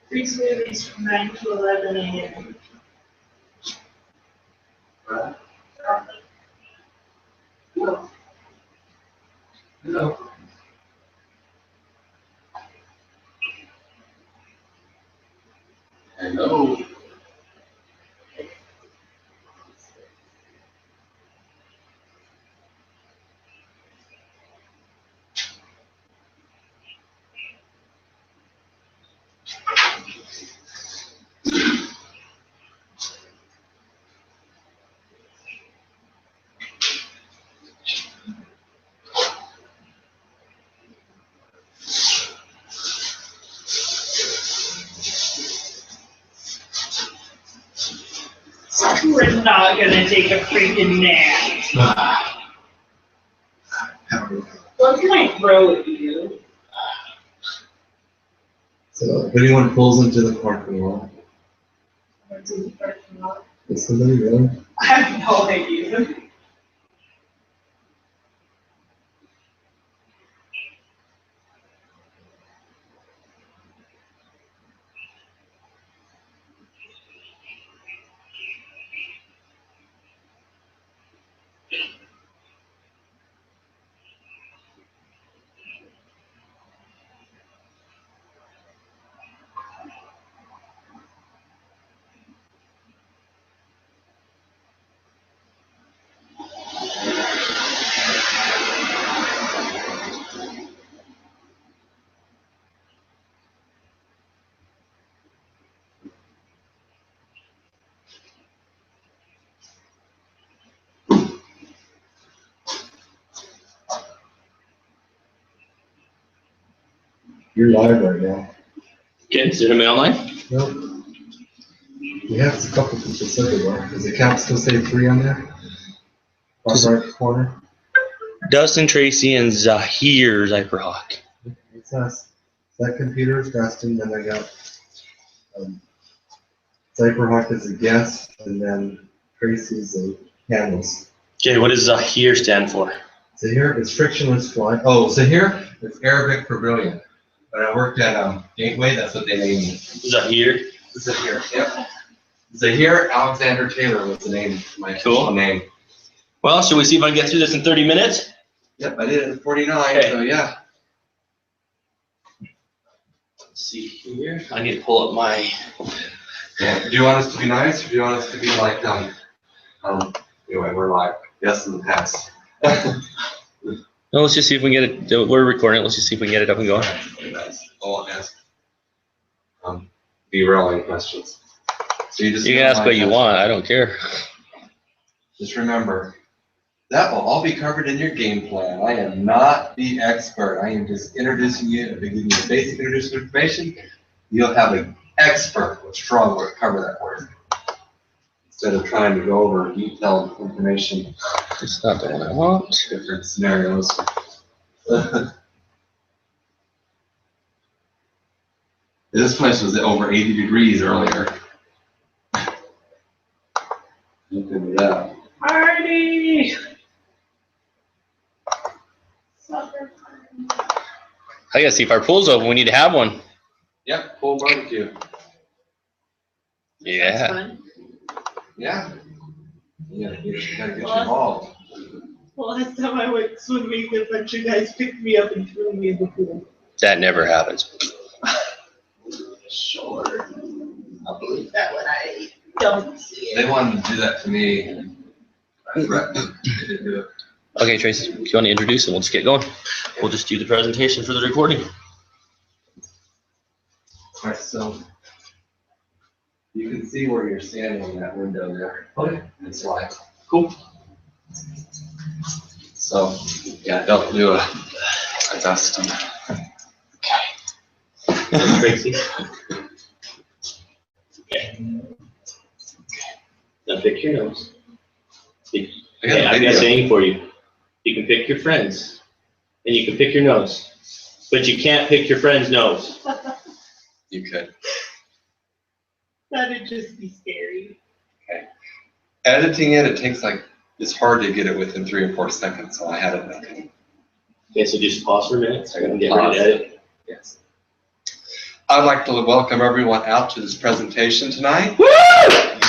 Free smoothies from 9 to 11 a.m. Hello. Hello. Hello. We're not gonna take a freaking nap. What can I throw at you? So if anyone pulls into the parking lot, What's in the parking lot? is somebody really? I have no idea. You're live right now. Okay, is it a mail line? Nope. We have a couple people said it though. Does the count still say 3 on there? Bottom right corner. Dustin, Tracy, and Zahir Zyperhawk. It's us. That computer's Dustin, then I got Cyberhawk as a guest, and then Tracy's a panelist. Okay, what does Zahir stand for? So here it's frictionless flight. Oh, so here it's Arabic for brilliant. When I worked at Gateway, that's what they named me. Zahir? Zahir, yep. Zahir Alexander Taylor was the name, my official name. Well, should we see if I can get through this in 30 minutes? Yep, I did it in 49, Okay. so yeah. Let's see here. I need to pull up my. Yeah. Do you want us to be nice, or do you want us to be like, anyway, we're live. Yes, in the past. No, let's just see if we can get it. We're recording it. Let's just see if we can get it up and going. That's all I'm asking. Derailing questions. So you can ask what you want. I don't care. Just remember, that will all be covered in your game plan. I am not the expert. I am just introducing you, giving you basic introductory information. You'll have an expert with Strongbrook cover that for you. Instead of trying to go over detailed information. It's not the one I want. Different scenarios. This place was over 80 degrees earlier. Look at that. Party! I gotta see if our pool's open. We need to have one. Yep, full barbecue. Yeah. Yeah. Yeah, you gotta get you involved. Well, last time I went swimming, a bunch of guys picked me up and threw me in the pool. That never happens. Sure. I'll believe that when I don't see it. They wanted to do that to me. And I threatened them. They didn't do it. Okay, Tracy, if you want to introduce and we'll just get going. We'll just do the presentation for the recording. All right, so you can see where you're standing in that window there. Okay. It's light. Cool. So, yeah, don't do a dusting. Okay. Tracy. Okay. Now pick your nose. Okay, I've got a saying for you. You can pick your friends, and you can pick your nose, but you can't pick your friend's nose. You could. That'd just be scary. Okay. Editing it takes it's hard to get it within 3 or 4 seconds, so I had it done. Okay, so just pause for a minute. I'm gonna Get ready to edit. Yes. I'd like to welcome everyone out to this presentation tonight. Woo!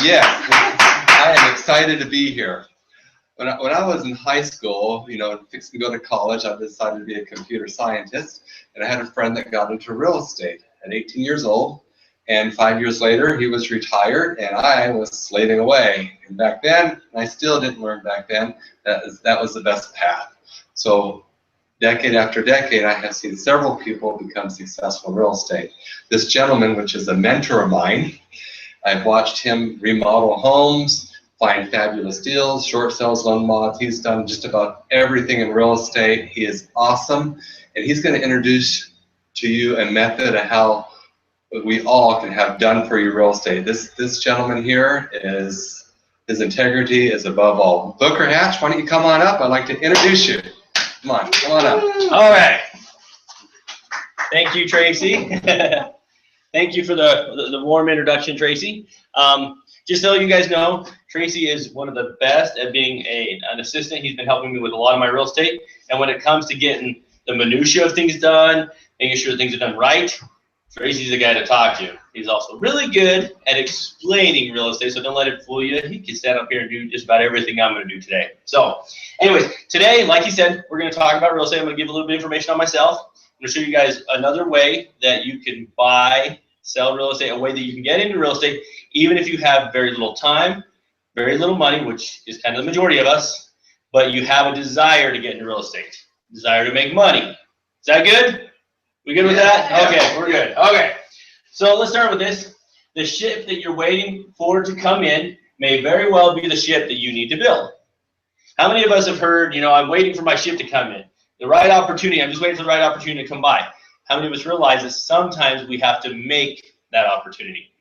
Yes, I am excited to be here. When I was in high school, fixing to go to college, I decided to be a computer scientist, and I had a friend that got into real estate at 18 years old, and 5 years later, he was retired, and I was slaving away. And back then, I still didn't learn back then, that was the best path. So decade after decade, I have seen several people become successful in real estate. This gentleman, which is a mentor of mine, I've watched him remodel homes, find fabulous deals, short sales, loan mods. He's done just about everything in real estate. He is awesome, and he's going to introduce to you a method of how we all can have done for you real estate. This gentleman here his integrity is above all. Booker Hatch, why don't you come on up? I'd like to introduce you. Come on up. All right. Thank you, Tracy. Thank you for the warm introduction, Tracy. Just so you guys know, Tracy is one of the best at being an assistant. He's been helping me with a lot of my real estate. And when it comes to getting the minutia of things done, making sure things are done right, Tracy's the guy to talk to. He's also really good at explaining real estate, so don't let it fool you. He can stand up here and do just about everything I'm going to do today. So, anyways, today, like he said, we're going to talk about real estate. I'm going to give a little bit of information on myself. I'm going to show you guys another way that you can buy, sell real estate, a way that you can get into real estate, even if you have very little time, very little money, which is kind of the majority of us, but you have a desire to get into real estate, desire to make money. Is that good? We good with that? Yeah. Okay, we're good. Okay, so let's start with this. The ship that you're waiting for to come in may very well be the ship that you need to build. How many of us have heard, I'm waiting for my ship to come in? The right opportunity, I'm just waiting for the right opportunity to come by. How many of us realize that sometimes we have to make that opportunity?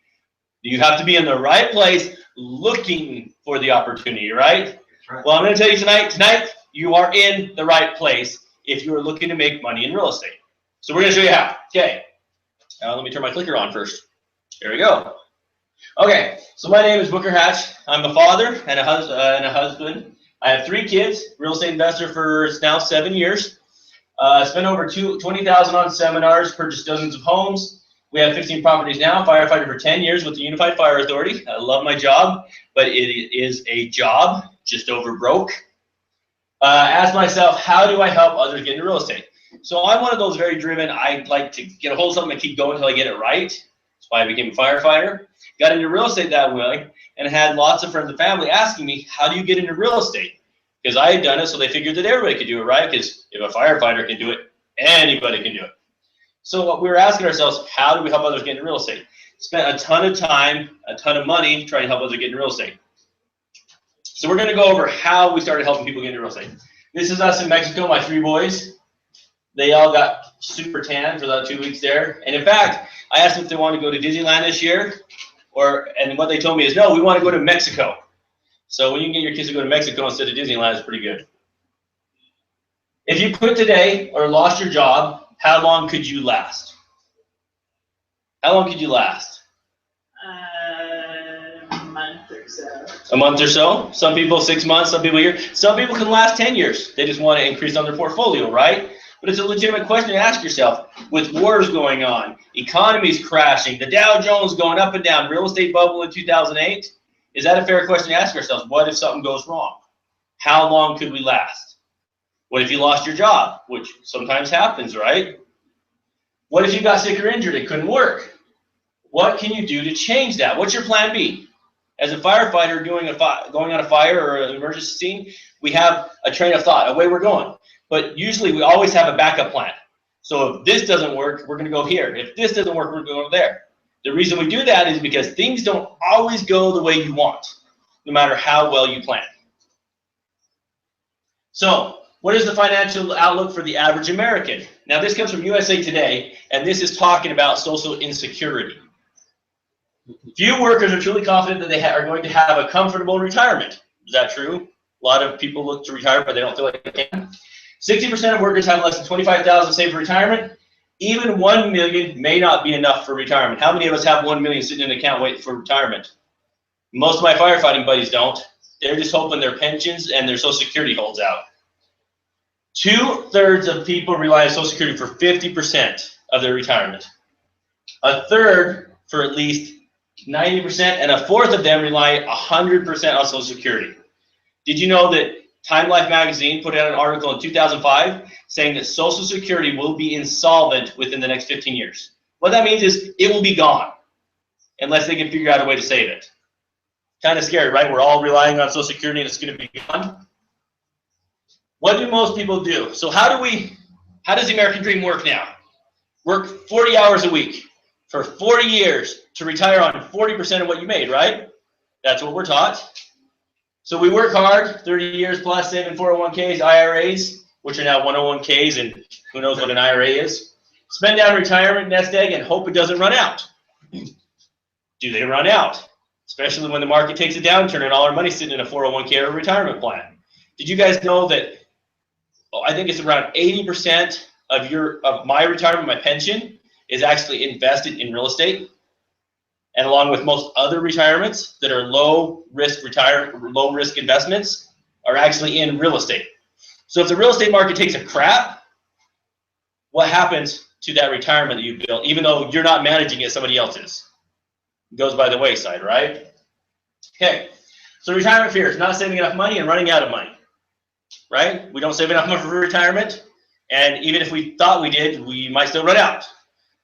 You have to be in the right place looking for the opportunity, right? Right. Well, I'm going to tell you tonight you are in the right place if you are looking to make money in real estate. So we're going to show you how. Okay. Now let me turn my clicker on first. There we go. Okay. So my name is Booker Hatch. I'm a father and a husband. I have 3 kids. Real estate investor for now 7 years. Spent over $20,000 on seminars. Purchased dozens of homes. We have 15 properties now. Firefighter for 10 years with the Unified Fire Authority. I love my job, but it is a job just over broke. Ask myself, how do I help others get into real estate? So I'm one of those very driven. I like to get a hold of something and keep going until I get it right. That's why I became a firefighter. Got into real estate that way, and had lots of friends and family asking me, how do you get into real estate? Because I had done it, so they figured that everybody could do it, right? Because if a firefighter can do it, anybody can do it. So what we were asking ourselves, how do we help others get into real estate? Spent a ton of time, a ton of money trying to help others get into real estate. So we're going to go over how we started helping people get into real estate. This is us in Mexico, my 3 boys. They all got super tan for the 2 weeks there. And in fact, I asked them if they wanted to go to Disneyland this year, and what they told me is, no, we want to go to Mexico. So when you can get your kids to go to Mexico instead of Disneyland, it's pretty good. If you quit today or lost your job, how long could you last? How long could you last? A month or so. A month or so? Some people 6 months, some people a year. Some people can last 10 years. They just want to increase on their portfolio, right? But it's a legitimate question to ask yourself. With wars going on, economies crashing, the Dow Jones going up and down, real estate bubble in 2008, is that a fair question to ask ourselves? What if something goes wrong? How long could we last? What if you lost your job, which sometimes happens, right? What if you got sick or injured and couldn't work? What can you do to change that? What's your plan B? As a firefighter going on a fire or an emergency scene, we have a train of thought, a way we're going. But usually we always have a backup plan. So if this doesn't work, we're going to go here. If this doesn't work, we're going to go there. The reason we do that is because things don't always go the way you want, no matter how well you plan. So what is the financial outlook for the average American? Now this comes from USA Today, and this is talking about social insecurity. Few workers are truly confident that they are going to have a comfortable retirement. Is that true? A lot of people look to retire, but they don't feel like they can. 60% of workers have less than $25,000 saved for retirement. Even $1 million may not be enough for retirement. How many of us have $1 million sitting in an account waiting for retirement? Most of my firefighting buddies don't. They're just hoping their pensions and their Social Security holds out. 2/3 of people rely on Social Security for 50% of their retirement. 1/3 for at least 90%, and 1/4 of them rely 100% on Social Security. Did you know that Time Life magazine put out an article in 2005 saying that Social Security will be insolvent within the next 15 years? What that means is it will be gone unless they can figure out a way to save it. Kind of scary, right? We're all relying on Social Security and it's going to be gone. What do most people do? So how does the American dream work now? Work 40 hours a week for 40 years to retire on 40% of what you made, right? That's what we're taught. So we work hard, 30 years plus, saving 401ks, IRAs, which are now 101ks, and who knows what an IRA is. Spend down retirement nest egg and hope it doesn't run out. Do they run out? Especially when the market takes a downturn and all our money's sitting in a 401k or a retirement plan. Did you guys know that, I think it's around 80% of my retirement, my pension, is actually invested in real estate? And along with most other retirements that are low risk investments are actually in real estate. So if the real estate market takes a crap, what happens to that retirement that you built, even though you're not managing it, somebody else is? It goes by the wayside, right? Okay, so retirement fears, not saving enough money and running out of money, right? We don't save enough money for retirement, and even if we thought we did, we might still run out.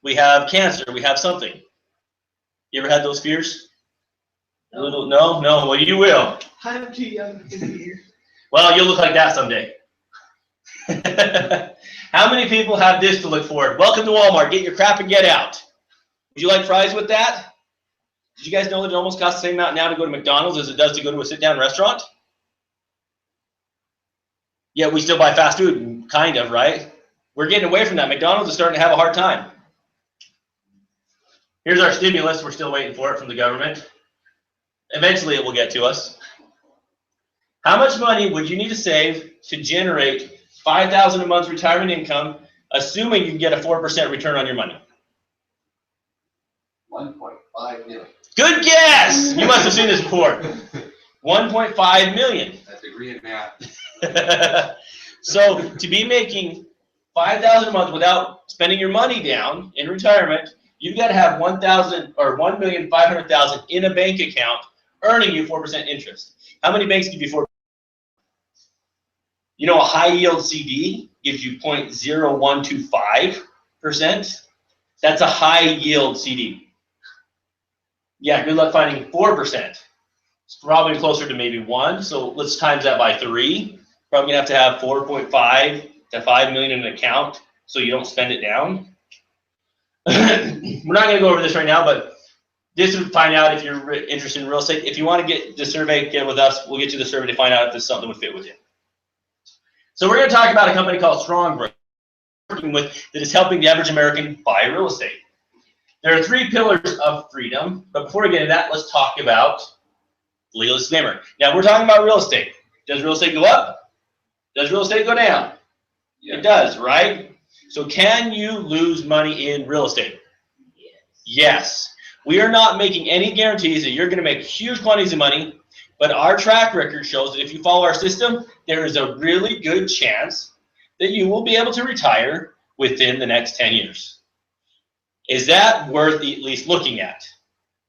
We have cancer, we have something. You ever had those fears? No? Well, you will. I'm too young to be here. Well, you'll look like that someday. How many people have this to look forward? Welcome to Walmart. Get your crap and get out. Would you like fries with that? Did you guys know that it almost costs the same amount now to go to McDonald's as it does to go to a sit-down restaurant? Yeah, we still buy fast food, kind of, right? We're getting away from that. McDonald's is starting to have a hard time. Here's our stimulus. We're still waiting for it from the government. Eventually, it will get to us. How much money would you need to save to generate $5,000 a month retirement income, assuming you can get a 4% return on your money? 1.5 million. Good guess! You must have seen this before. 1.5 million. That's a degree in math. So to be making $5,000 a month without spending your money down in retirement, you've got to have $1,500,000 in a bank account earning you 4% interest. How many banks give you 4%? You know, a high yield CD gives you 0.0125%. That's a high yield CD. Yeah, good luck finding 4%. It's probably closer to maybe 1. So let's times that by 3. Probably gonna have to have 4.5 to 5 million in an account so you don't spend it down. We're not going to go over this right now, but this would find out if you're interested in real estate. If you want to get the survey, get with us. We'll get you the survey to find out if this something would fit with you. So we're going to talk about a company called Strongbrook working with that is helping the average American buy real estate. There are 3 pillars of freedom, but before we get into that, let's talk about legal disclaimer. Now we're talking about real estate. Does real estate go up? Does real estate go down? Yeah. It does, right? So can you lose money in real estate? Yes. We are not making any guarantees that you're going to make huge quantities of money, but our track record shows that if you follow our system, there is a really good chance that you will be able to retire within the next 10 years. Is that worth at least looking at?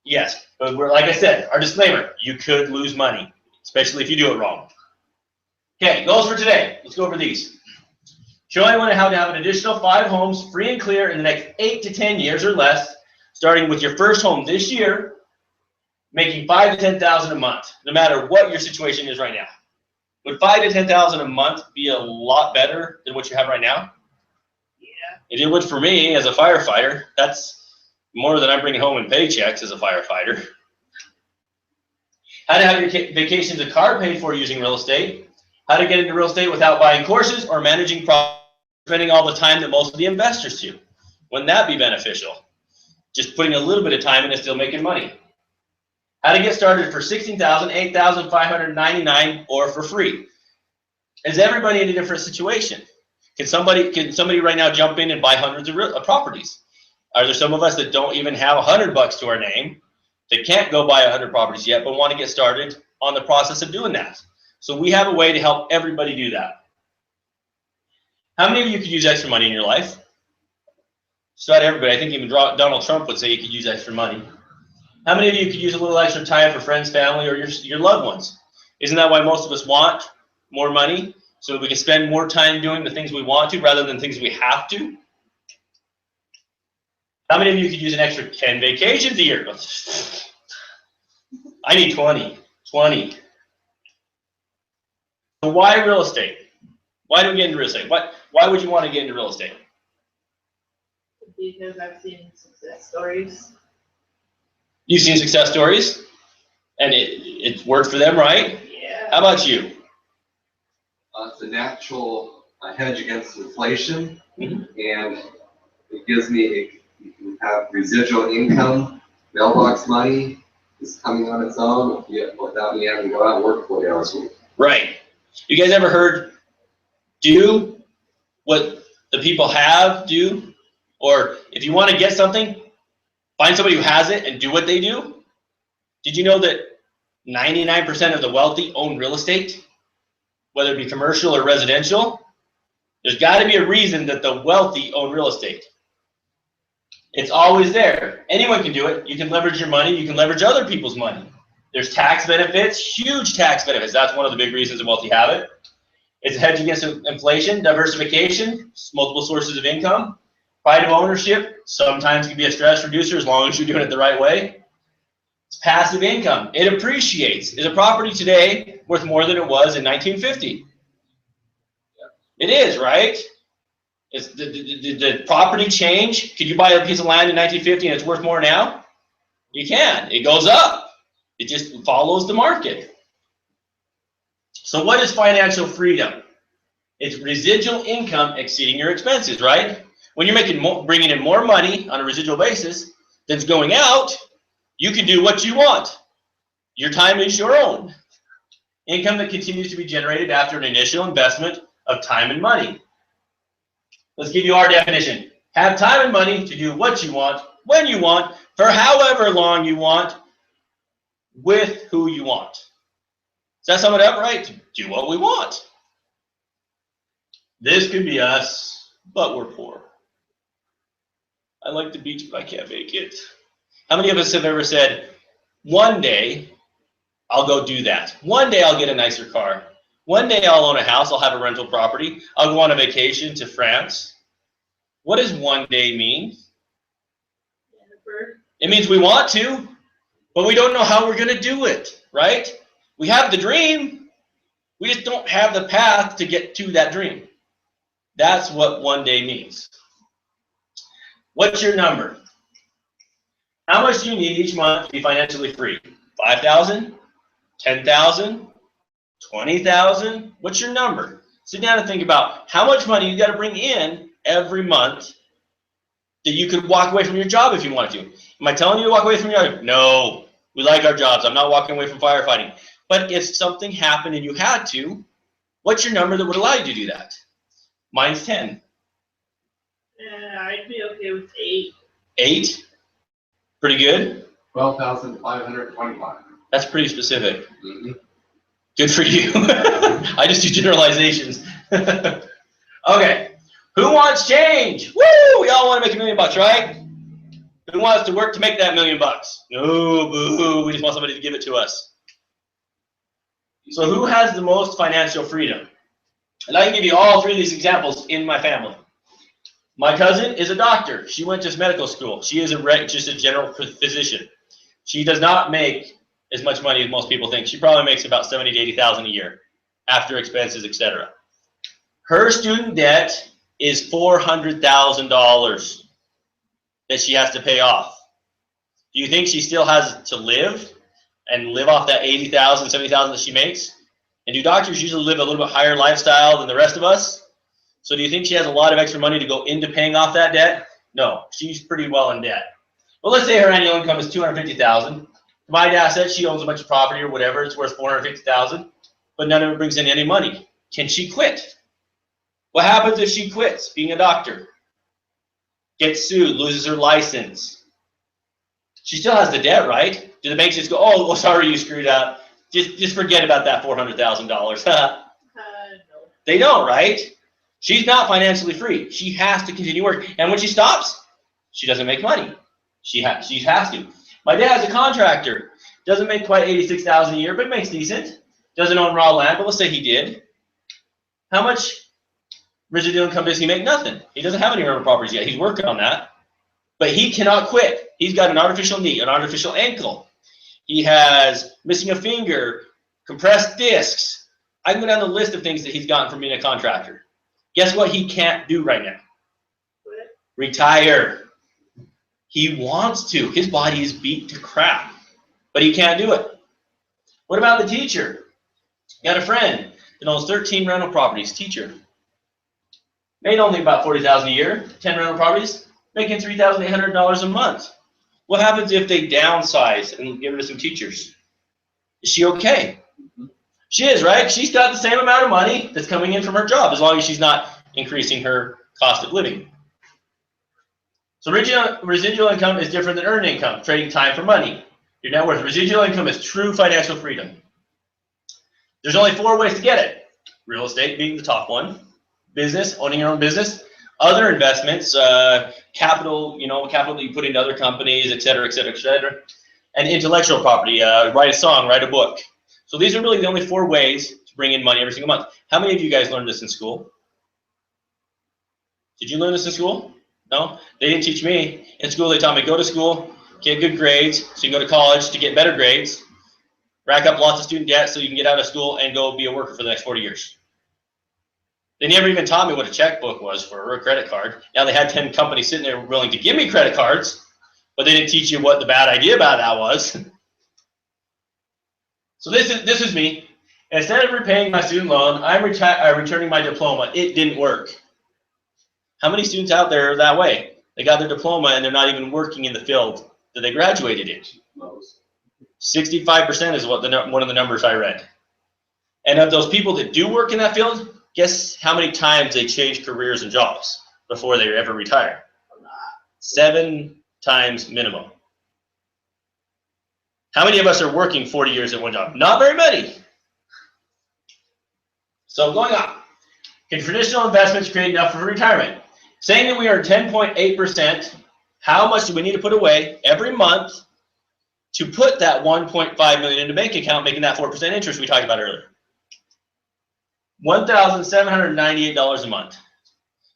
Yes. But we're, like I said, our disclaimer, you could lose money, especially if you do it wrong. Okay, goals for today. Let's go over these. Showing how to have an additional 5 homes free and clear in the next 8 to 10 years or less, starting with your first home this year, making $5,000 to $10,000 a month, no matter what your situation is right now. Would 5,000 to 10,000 a month be a lot better than what you have right now? Yeah. It would for me as a firefighter. That's more than I'm bringing home in paychecks as a firefighter. How to have your vacations and car paid for using real estate. How to get into real estate without buying courses or managing property, spending all the time that most of the investors do. Wouldn't that be beneficial? Just putting a little bit of time in and still making money. How to get started for $16,000, $8,599, or for free. Is everybody in a different situation? Can somebody right now jump in and buy hundreds of properties? Are there some of us that don't even have $100 to our name, that can't go buy 100 properties yet, but want to get started on the process of doing that? So we have a way to help everybody do that. How many of you could use extra money in your life? Just about everybody. I think even Donald Trump would say you could use extra money. How many of you could use a little extra time for friends, family, or your loved ones? Isn't that why most of us want more money? So that we can spend more time doing the things we want to rather than things we have to? How many of you could use an extra 10 vacations a year? I need 20. 20. So why real estate? Why do we get into real estate? Why would you want to get into real estate? Because I've seen success stories. You've seen success stories, and it's worked for them, right? Yeah. How about you? It's a natural hedge against inflation, Mm-hmm. and it gives me you have residual income. Mailbox money is coming on its own without me having to go out and work 40 hours a week. Right. You guys ever heard do what the people have do? Or if you want to get something, find somebody who has it and do what they do. Did you know that 99% of the wealthy own real estate, whether it be commercial or residential? There's got to be a reason that the wealthy own real estate. It's always there. Anyone can do it. You can leverage your money. You can leverage other people's money. There's tax benefits, huge tax benefits. That's one of the big reasons the wealthy have it. It's a hedge against inflation, diversification, multiple sources of income, pride of ownership. Sometimes can be a stress reducer as long as you're doing it the right way. It's passive income. It appreciates. Is a property today worth more than it was in 1950? It is, right? Is the property change? Could you buy a piece of land in 1950 and it's worth more now? You can. It goes up. It just follows the market. So what is financial freedom? It's residual income exceeding your expenses, right? When you're bringing in more money on a residual basis than's going out, you can do what you want. Your time is your own. Income that continues to be generated after an initial investment of time and money. Let's give you our definition. Have time and money to do what you want, when you want, for however long you want, with who you want. Does that sum it up right? Do what we want. This could be us, but we're poor. I like the beach, but I can't make it. How many of us have ever said, one day I'll go do that. One day I'll get a nicer car. One day I'll own a house, I'll have a rental property. I'll go on a vacation to France. What does one day mean? It means we want to, but we don't know how we're going to do it, right? We have the dream. We just don't have the path to get to that dream. That's what one day means. What's your number? How much do you need each month to be financially free? 5,000? 10,000? 20,000? What's your number? Sit down and think about how much money you got to bring in every month that you could walk away from your job if you wanted to. Am I telling you to walk away from your job? No. We like our jobs. I'm not walking away from firefighting. But if something happened and you had to, what's your number that would allow you to do that? Mine's 10. I'd be okay with 8. 8? Pretty good? 12,525. That's pretty specific. Mm-hmm. Good for you. I just do generalizations. Okay. Who wants change? Woo! We all want to make $1 million, right? Who wants to work to make that $1 million? No, boo. We just want somebody to give it to us. So who has the most financial freedom? And I can give you all 3 of these examples in my family. My cousin is a doctor. She went to medical school. She is just a general physician. She does not make as much money as most people think. She probably makes about $70,000 to $80,000 a year. after expenses, etc. Her student debt is $400,000 that she has to pay off. Do you think she still has to live and live off that $80,000, $70,000 that she makes? And do doctors usually live a little bit higher lifestyle than the rest of us? So do you think she has a lot of extra money to go into paying off that debt? No, she's pretty well in debt. Well, let's say her annual income is $250,000. My dad said she owns a bunch of property or whatever, it's worth $450,000, but none of it brings in any money. Can she quit? What happens if she quits being a doctor? Gets sued, loses her license. She still has the debt, right? Do the banks just go, oh, well, sorry, you screwed up. Just forget about that $400,000. No. They don't, right? She's not financially free. She has to continue work. And when she stops, she doesn't make money. She has to. My dad's a contractor. Doesn't make quite $86,000 a year, but makes decent. Doesn't own raw land, but let's say he did. How much residual income does he make? Nothing. He doesn't have any rental properties yet. He's working on that. But he cannot quit. He's got an artificial knee, an artificial ankle. He has missing a finger, compressed discs. I can go down the list of things that he's gotten from being a contractor. Guess what he can't do right now? Retire. He wants to. His body is beat to crap, but he can't do it. What about the teacher? Got a friend that owns 13 rental properties, teacher. Made only about $40,000 a year, 10 rental properties, making $3,800 a month. What happens if they downsize and get rid of some teachers? Is she okay? She is, right? She's got the same amount of money that's coming in from her job, as long as she's not increasing her cost of living. So residual income is different than earned income, trading time for money. Your net worth. Residual income is true financial freedom. There's only 4 ways to get it. Real estate being the top one. Business, owning your own business. Other investments, capital, capital that you put into other companies, et cetera, et cetera, et cetera. And intellectual property, write a song, write a book. So these are really the only 4 ways to bring in money every single month. How many of you guys learned this in school? Did you learn this in school? No? They didn't teach me. In school, they taught me go to school, get good grades, so you can go to college to get better grades, rack up lots of student debt so you can get out of school and go be a worker for the next 40 years. They never even taught me what a checkbook was for a credit card. Now they had 10 companies sitting there willing to give me credit cards, but they didn't teach you what the bad idea about that was. So this is me. Instead of repaying my student loan, I'm returning my diploma. It didn't work. How many students out there are that way? They got their diploma and they're not even working in the field that they graduated in. 65% is what one of the numbers I read. And of those people that do work in that field, guess how many times they change careers and jobs before they ever retire? 7 times minimum. How many of us are working 40 years at one job? Not very many. So going on. Can traditional investments create enough for retirement? Saying that we are 10.8%, how much do we need to put away every month to put that $1.5 million in a bank account, making that 4% interest we talked about earlier? $1,798 a month.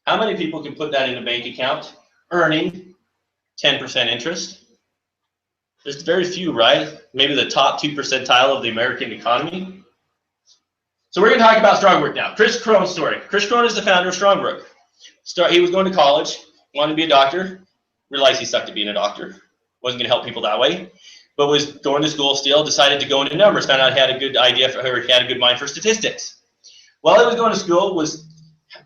How many people can put that in a bank account earning 10% interest? There's very few, right? Maybe the top 2 percentile of the American economy. So we're going to talk about Strongbrook now. Chris Crone's story. Chris Crone is the founder of Strongbrook. He was going to college, wanted to be a doctor, realized he sucked at being a doctor, wasn't going to help people that way, but was going to school still, decided to go into numbers, found out he had a good idea for her, he had a good mind for statistics. While he was going to school,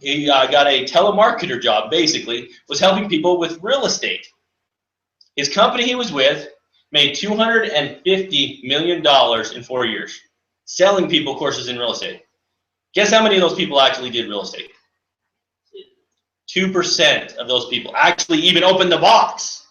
he got a telemarketer job, basically, was helping people with real estate. His company he was with made $250 million in 4 years, selling people courses in real estate. Guess how many of those people actually did real estate? 2% of those people actually even opened the box.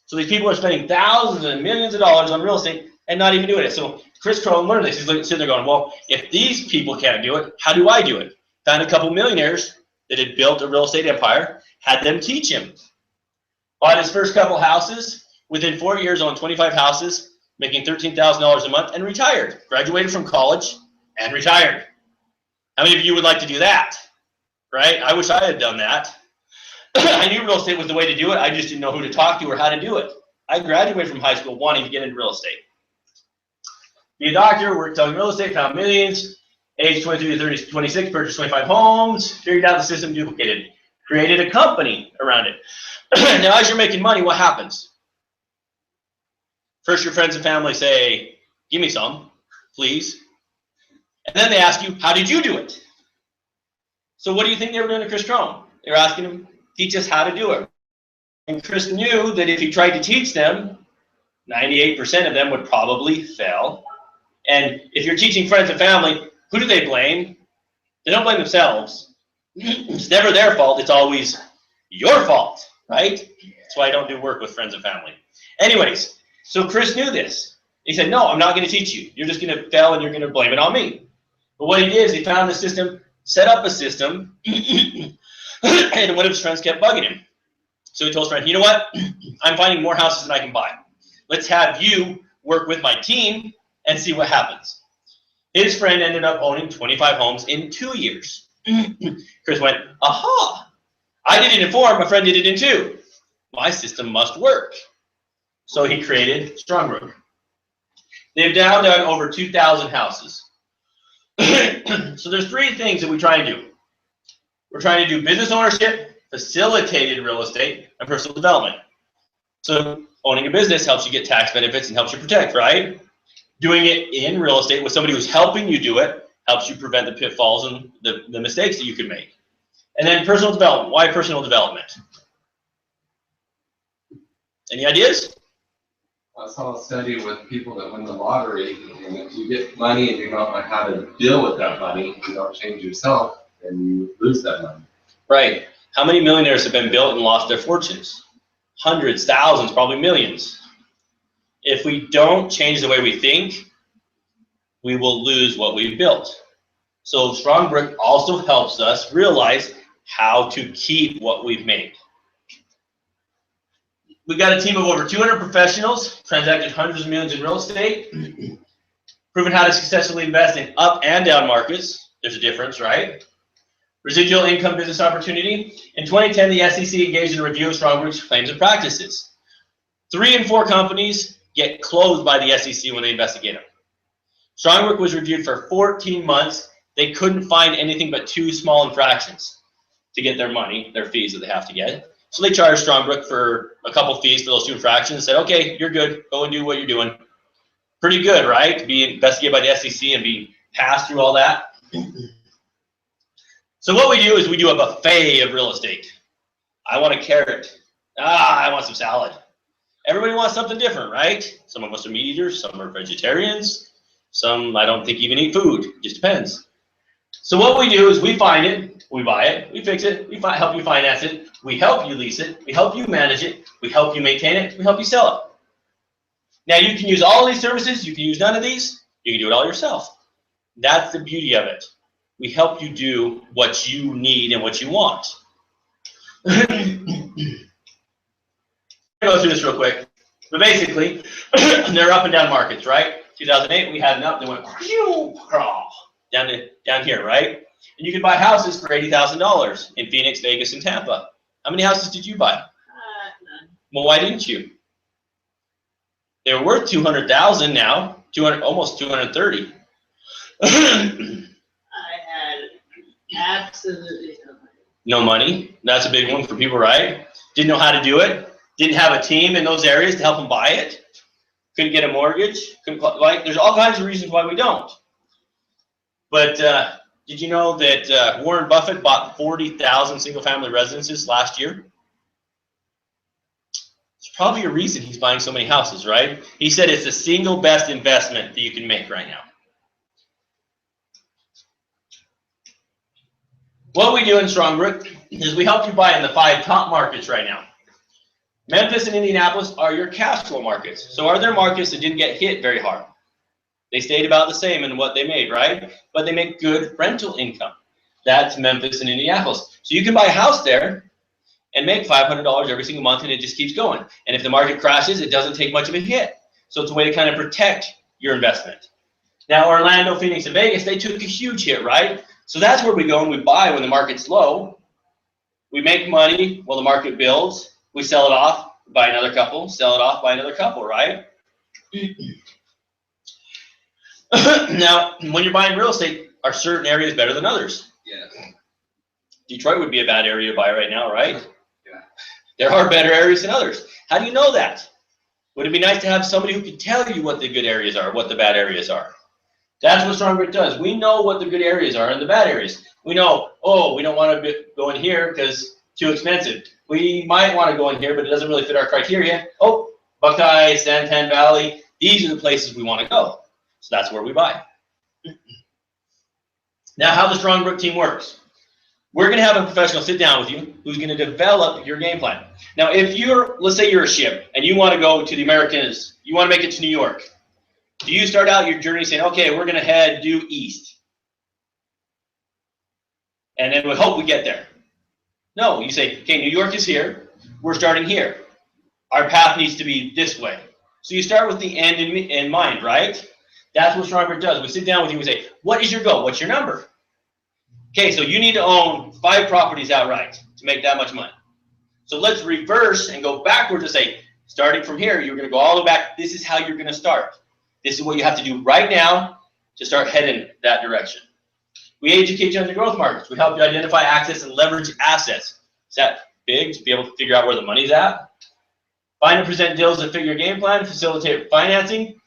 So these people are spending thousands and millions of dollars on real estate and not even doing it. So Chris Crone learned this. He's sitting there going, well, if these people can't do it, how do I do it? Found a couple millionaires that had built a real estate empire, had them teach him. Bought his first couple houses. Within 4 years, owned 25 houses, making $13,000 a month, and retired. Graduated from college and retired. How many of you would like to do that? Right? I wish I had done that. I knew real estate was the way to do it. I just didn't know who to talk to or how to do it. I graduated from high school wanting to get into real estate. Be a doctor, worked on real estate, found millions, Age 23 to 30, 26, purchased 25 homes, figured out the system, duplicated, created a company around it. Now, as you're making money, what happens? First, your friends and family say, give me some, please. And then they ask you, how did you do it? So what do you think they were doing to Chris Strong? They were asking him, teach us how to do it. And Chris knew that if he tried to teach them, 98% of them would probably fail. And if you're teaching friends and family, who do they blame? They don't blame themselves. It's never their fault. It's always your fault, right? That's why I don't do work with friends and family. Anyways, so Chris knew this. He said, no, I'm not going to teach you. You're just going to fail and you're going to blame it on me. But what he did is he found the system, set up a system, and one of his friends kept bugging him. So he told his friend, you know what? I'm finding more houses than I can buy. Let's have you work with my team and see what happens. His friend ended up owning 25 homes in 2 years. Chris went, aha, I did it in 4, my friend did it in 2. My system must work. So he created Strongbrook. They've now done over 2,000 houses. So there's 3 things that we try and do. We're trying to do business ownership, facilitated real estate, and personal development. So owning a business helps you get tax benefits and helps you protect, right? Doing it in real estate with somebody who's helping you do it helps you prevent the pitfalls and the mistakes that you could make. And then personal development. Why personal development? Any ideas? I saw a study with people that win the lottery, and if you get money and you don't know how to deal with that money, you don't change yourself, then you lose that money. Right. How many millionaires have been built and lost their fortunes? Hundreds, thousands, probably millions. If we don't change the way we think, we will lose what we've built. So Strongbrook also helps us realize how to keep what we've made. We've got a team of over 200 professionals, transacted hundreds of millions in real estate, proven how to successfully invest in up and down markets. There's a difference, right? Residual income business opportunity. In 2010, the SEC engaged in a review of Strongbrook's claims and practices. 3 in 4 companies get closed by the SEC when they investigate them. Strongbrook was reviewed for 14 months. They couldn't find anything but 2 small infractions to get their money, their fees that they have to get. So they charged Strongbrook for a couple fees for those 2 infractions and said, okay, you're good. Go and do what you're doing. Pretty good, right? To be investigated by the SEC and be passed through all that. So what we do is we do a buffet of real estate. I want a carrot. I want some salad. Everybody wants something different, right? Some of us are meat eaters, some are vegetarians, some I don't think even eat food. It just depends. So what we do is we find it, we buy it, we fix it, we help you finance it, we help you lease it, we help you manage it, we help you maintain it, we help you sell it. Now you can use all these services, you can use none of these, you can do it all yourself. That's the beauty of it. We help you do what you need and what you want. I'm going to go through this real quick. But basically, they're up and down markets, right? 2008, we had an up that went down here, right? And you could buy houses for $80,000 in Phoenix, Vegas, and Tampa. How many houses did you buy? None. Well, why didn't you? They're worth $200,000 now, almost 230. I had absolutely no money. No money. That's a big one for people, right? Didn't know how to do it. Didn't have a team in those areas to help them buy it. Couldn't get a mortgage. There's all kinds of reasons why we don't. But did you know that Warren Buffett bought 40,000 single-family residences last year? There's probably a reason he's buying so many houses, right? He said it's the single best investment that you can make right now. What we do in Strongbrook is we help you buy in the 5 top markets right now. Memphis and Indianapolis are your cash flow markets. So are there markets that didn't get hit very hard? They stayed about the same in what they made, right? But they make good rental income. That's Memphis and Indianapolis. So you can buy a house there and make $500 every single month, and it just keeps going. And if the market crashes, it doesn't take much of a hit. So it's a way to kind of protect your investment. Now, Orlando, Phoenix, and Vegas, they took a huge hit, right? So that's where we go and we buy when the market's low. We make money while the market builds. We sell it off, buy another couple, sell it off, buy another couple, right? Now, when you're buying real estate, Are certain areas better than others? Yes. Detroit would be a bad area to buy right now, right? Yeah. There are better areas than others. How do you know that? Would it be nice to have somebody who could tell you what the good areas are, what the bad areas are? That's what Strongbrook does. We know what the good areas are and the bad areas. We know, oh, we don't want to go in here because too expensive. We might want to go in here, but it doesn't really fit our criteria. Oh, Buckeye, Santan Valley, these are the places we want to go. So that's where we buy. Now, how the Strongbrook team works. We're going to have a professional sit down with you who's going to develop your game plan. Now, if let's say you're a ship and you want to go to the Americas, you want to make it to New York. Do you start out your journey saying, okay, we're going to head due east? And then we hope we get there. No, you say, okay, New York is here. We're starting here. Our path needs to be this way. So you start with the end in mind, right? That's what Strongbrook does. We sit down with you and say, what is your goal? What's your number? Okay, so you need to own 5 properties outright to make that much money. So let's reverse and go backwards and say, starting from here, you're going to go all the way back. This is how you're going to start. This is what you have to do right now to start heading that direction. We educate you on the growth markets. We help you identify, access, and leverage assets. Is that big to be able to figure out where the money's at? Find and present deals that fit your game plan, facilitate financing.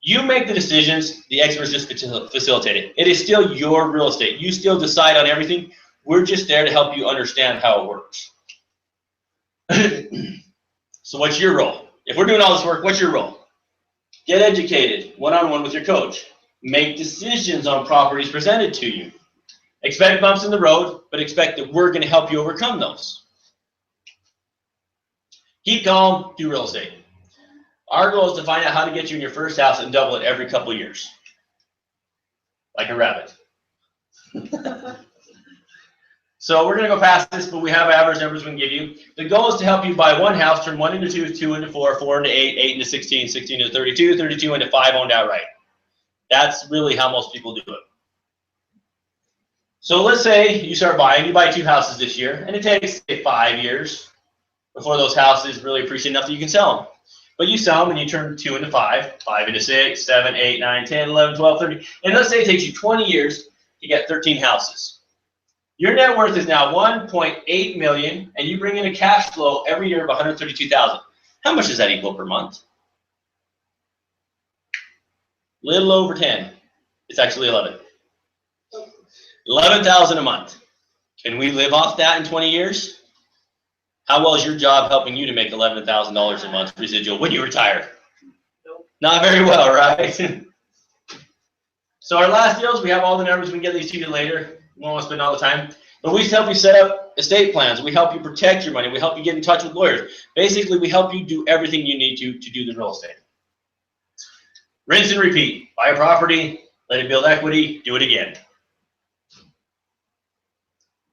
You make the decisions, the experts just facilitate it. It is still your real estate. You still decide on everything. We're just there to help you understand how it works. So what's your role? If we're doing all this work, what's your role? Get educated, one-on-one with your coach. Make decisions on properties presented to you. Expect bumps in the road, but expect that we're going to help you overcome those. Keep calm, do real estate. Our goal is to find out how to get you in your first house and double it every couple of years. Like a rabbit. So we're going to go past this, but we have average numbers we can give you. The goal is to help you buy one house, turn 1 into 2, 2 into 4, 4 into 8, 8 into 16, 16 into 32, 32 into 5 owned outright. That's really how most people do it. So let's say you start buying, you buy 2 houses this year, and it takes, say, 5 years before those houses really appreciate enough that you can sell them. But you sell them and you turn 2 into 5, 5 into 6, 7, 8, 9, 10, 11, 12, 13. And let's say it takes you 20 years to get 13 houses. Your net worth is now $1.8 million, and you bring in a cash flow every year of $132,000. How much does that equal per month? Little over 10. It's actually 11. 11,000 a month. Can we live off that in 20 years? How well is your job helping you to make $11,000 a month residual when you retire? Nope. Not very well, right? So our last deals, we have all the numbers. We can get these to you later. We won't spend all the time. But we help you set up estate plans. We help you protect your money. We help you get in touch with lawyers. Basically, we help you do everything you need to do the real estate. Rinse and repeat. Buy a property, let it build equity, do it again.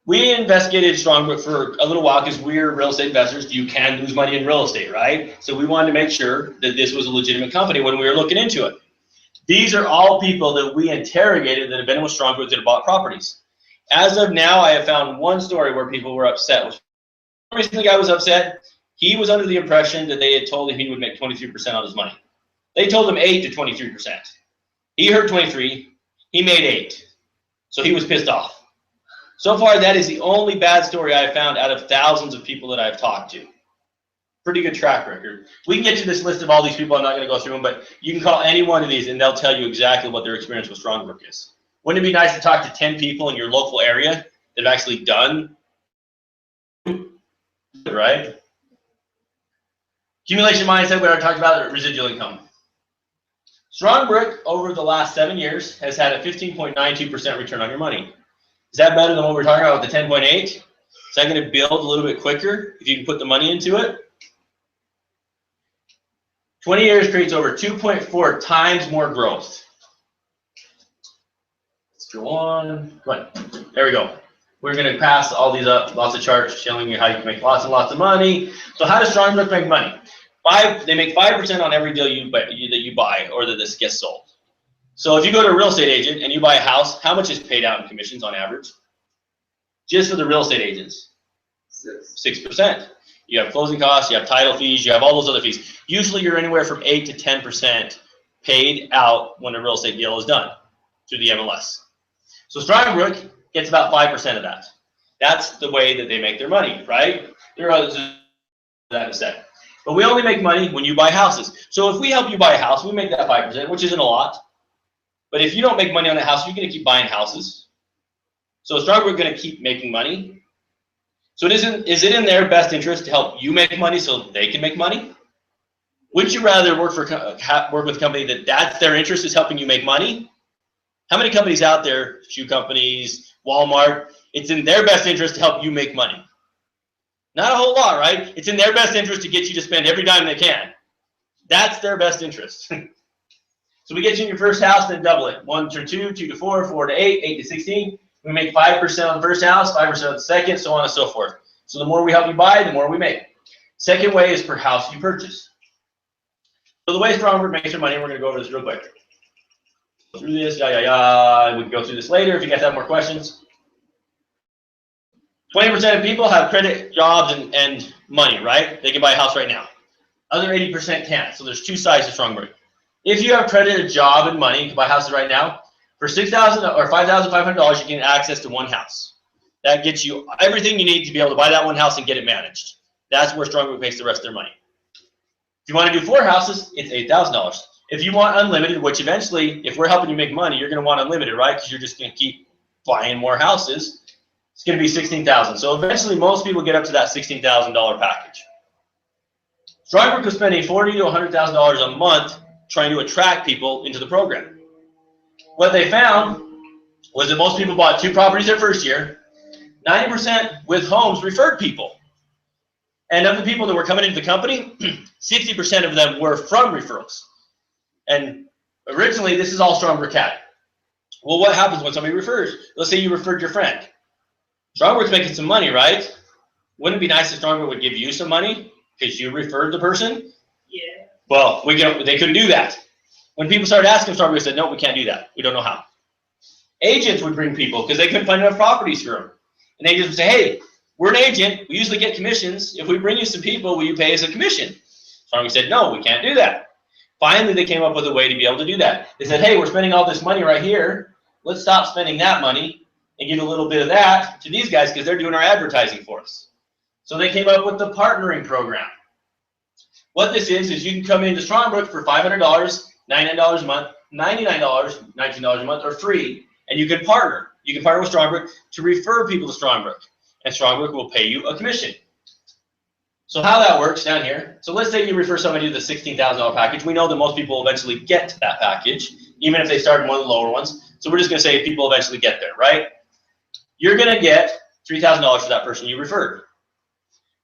We investigated Strongbrook for a little while because we're real estate investors. You can lose money in real estate, right? So we wanted to make sure that this was a legitimate company when we were looking into it. These are all people that we interrogated that have been with Strongbrook that have bought properties. As of now, I have found one story where people were upset. The reason the guy was upset, he was under the impression that they had told him he would make 23% on his money. They told him 8 to 23%. He heard 23, he made 8. So he was pissed off. So far, that is the only bad story I've found out of thousands of people that I've talked to. Pretty good track record. We can get to this list of all these people. I'm not going to go through them, but you can call any one of these and they'll tell you exactly what their experience with Strongbrook is. Wouldn't it be nice to talk to 10 people in your local area that have actually done, right? Accumulation mindset, we already talked about residual income. Strongbrook, over the last 7 years, has had a 15.92% return on your money. Is that better than what we're talking about with the 10.8? Is that going to build a little bit quicker if you can put the money into it? 20 years creates over 2.4 times more growth. Let's go on. Come on. There we go. We're going to pass all these up, lots of charts showing you how you can make lots and lots of money. So how does Strongbrook make money? They make 5% on every deal that you buy or that this gets sold. So if you go to a real estate agent and you buy a house, how much is paid out in commissions on average? Just for the real estate agents? 6%. You have closing costs, you have title fees, you have all those other fees. Usually you're anywhere from 8 to 10% paid out when a real estate deal is done through the MLS. So Strongbrook gets about 5% of that. That's the way that they make their money, right? There are others that in a second. But we only make money when you buy houses. So if we help you buy a house, we make that 5%, which isn't a lot. But if you don't make money on a house, you're going to keep buying houses. So Strongbrook is going to keep making money. So is it in their best interest to help you make money so they can make money? Wouldn't you rather work with a company that's their interest is helping you make money? How many companies out there, shoe companies, Walmart, it's in their best interest to help you make money? Not a whole lot, right? It's in their best interest to get you to spend every dime they can. That's their best interest. So we get you in your first house, then double it. 1 to 2, 2 to 4, 4 to 8, 8 to 16. We make 5% on the first house, 5% on the second, so on and so forth. So the more we help you buy, the more we make. Second way is per house you purchase. So the way Strongbrook makes their money, we're going to go over this real quick. Go through this, we can go through this later if you guys have more questions. 20% of people have credit, jobs, and money, right? They can buy a house right now. Other 80% can't. So there's two sides to Strongbrook. If you have credit, a job, and money, you can buy houses right now. For $6,000 or $5,500, you get access to one house. That gets you everything you need to be able to buy that one house and get it managed. That's where Strongbrook makes the rest of their money. If you want to do 4 houses, it's $8,000. If you want unlimited, which eventually, if we're helping you make money, you're going to want unlimited, right? Because you're just going to keep buying more houses. It's going to be $16,000. So eventually, most people get up to that $16,000 package. Strongbrook is spending $40,000 to $100,000 a month trying to attract people into the program. What they found was that most people bought 2 properties their first year. 90% with homes referred people. And of the people that were coming into the company, 60% of them were from referrals. And originally, this is all Strongbrook had. Well, what happens when somebody refers? Let's say you referred your friend. Strongbrook's making some money, right? Wouldn't it be nice if Strongbrook would give you some money because you referred the person? Yeah. Well, they couldn't do that. When people started asking, Strongbrook said, no, we can't do that. We don't know how. Agents would bring people because they couldn't find enough properties for them. And agents would say, hey, we're an agent. We usually get commissions. If we bring you some people, will you pay us a commission? Strongbrook said, no, we can't do that. Finally, they came up with a way to be able to do that. They said, hey, we're spending all this money right here. Let's stop spending that money and give a little bit of that to these guys because they're doing our advertising for us. So they came up with the partnering program. What this is you can come into Strongbrook for $500, $99 a month, $99, $19 a month, or free, and you can partner. You can partner with Strongbrook to refer people to Strongbrook, and Strongbrook will pay you a commission. So how that works down here, so let's say you refer somebody to the $16,000 package. We know that most people eventually get to that package, even if they start in one of the lower ones. So we're just going to say people eventually get there, right? You're going to get $3,000 for that person you referred.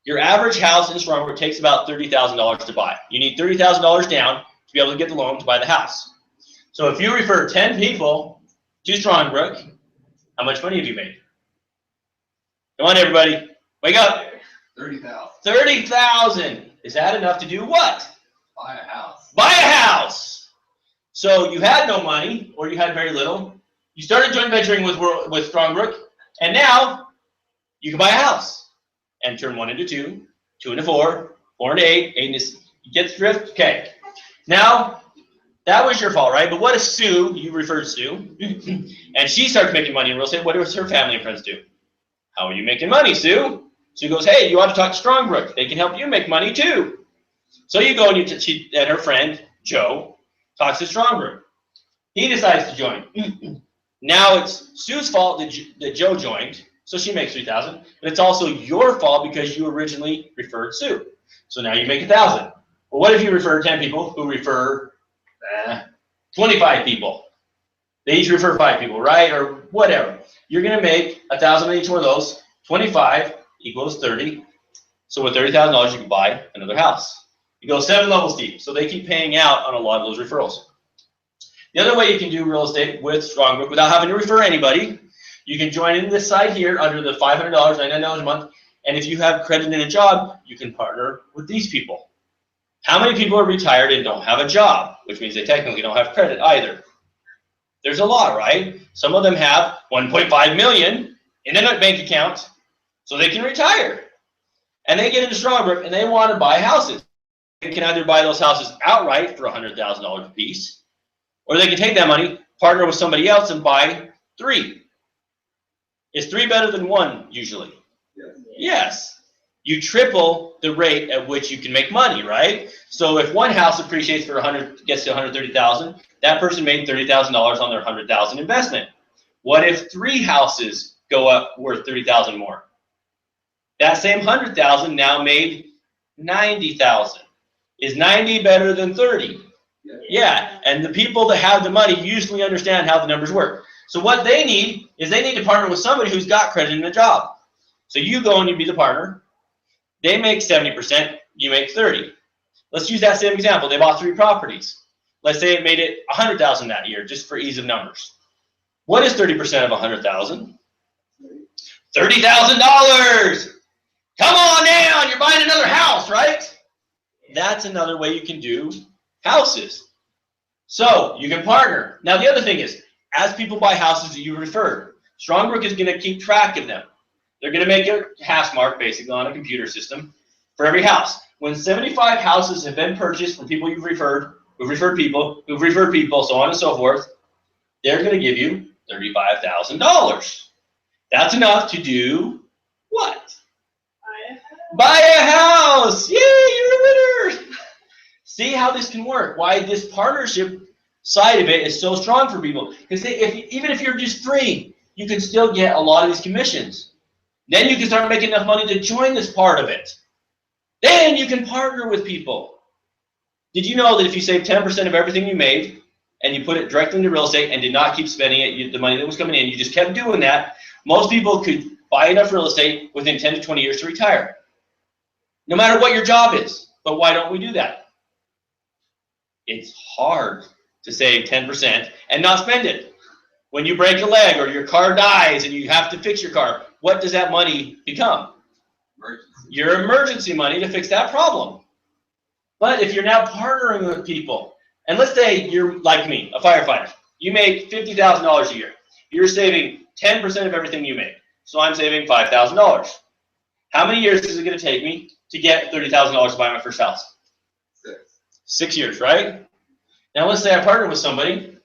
Your average house in Strongbrook takes about $30,000 to buy. You need $30,000 down to be able to get the loan to buy the house. So if you refer 10 people to Strongbrook, how much money have you made? Come on, everybody. Wake up. $30,000. $30,000. Is that enough to do what? Buy a house. Buy a house. So you had no money, or you had very little. You started joint venturing with Strongbrook, and now you can buy a house and turn 1 into 2, 2 into 4, 4 into 8, 8 into you get the drift. Okay. Now that was your fault, right? But what if Sue? You referred Sue, and she starts making money in real estate. What does her family and friends do? How are you making money, Sue? Sue goes, hey, you ought to talk to Strongbrook. They can help you make money too. So you go and and her friend, Joe, talks to Strongbrook. He decides to join. Now it's Sue's fault that Joe joined, so she makes $3,000. But it's also your fault because you originally referred Sue. So now you make $1,000. Well, what if you refer 10 people who refer 25 people? They each refer 5 people, right? Or whatever. You're going to make $1,000 on each one of those. 25 equals 30. So with $30,000, you can buy another house. You go 7 levels deep. So they keep paying out on a lot of those referrals. The other way you can do real estate with Strongbrook without having to refer anybody, you can join in this side here under the $500, $99 a month. And if you have credit in a job, you can partner with these people. How many people are retired and don't have a job, which means they technically don't have credit either? There's a lot, right? Some of them have $1.5 million in a bank account, so they can retire. And they get into Strongbrook and they want to buy houses. They can either buy those houses outright for $100,000 a piece, or they can take that money, partner with somebody else, and buy 3. Is 3 better than 1 usually? Yes. Yes. You triple the rate at which you can make money, right? So if one house appreciates for 100, gets to 130,000, that person made $30,000 on their 100,000 investment. What if 3 houses go up worth 30,000 more? That same 100,000 now made 90,000. Is 90 better than 30? Yeah, and the people that have the money usually understand how the numbers work. So what they need is they need to partner with somebody who's got credit in the job. So you go and you be the partner. They make 70%, you make 30. Let's use that same example. They bought 3 properties. Let's say it made it 100,000 that year, just for ease of numbers. What is 30% of 100,000? $30,000. Come on down, you're buying another house, right? That's another way you can do houses. So you can partner. Now the other thing is, as people buy houses that you referred, Strongbrook is going to keep track of them. They're going to make a hash mark basically on a computer system for every house. When 75 houses have been purchased from people you've referred, who've referred people, so on and so forth, they're going to give you $35,000. That's enough to do what? Buy a house. Yay, you're a winner. See how this can work. Why this partnership side of it is so strong for people. Because even if you're just 3, you can still get a lot of these commissions. Then you can start making enough money to join this part of it. Then you can partner with people. Did you know that if you save 10% of everything you made and you put it directly into real estate and did not keep spending it, the money that was coming in, you just kept doing that, most people could buy enough real estate within 10 to 20 years to retire. No matter what your job is. But why don't we do that? It's hard to save 10% and not spend it. When you break a leg or your car dies and you have to fix your car, what does that money become? Your emergency money to fix that problem. But if you're now partnering with people, and let's say you're like me, a firefighter, you make $50,000 a year. You're saving 10% of everything you make. So I'm saving $5,000. How many years is it going to take me to get $30,000 to buy my first house? 6 years, right? Now let's say I partner with somebody.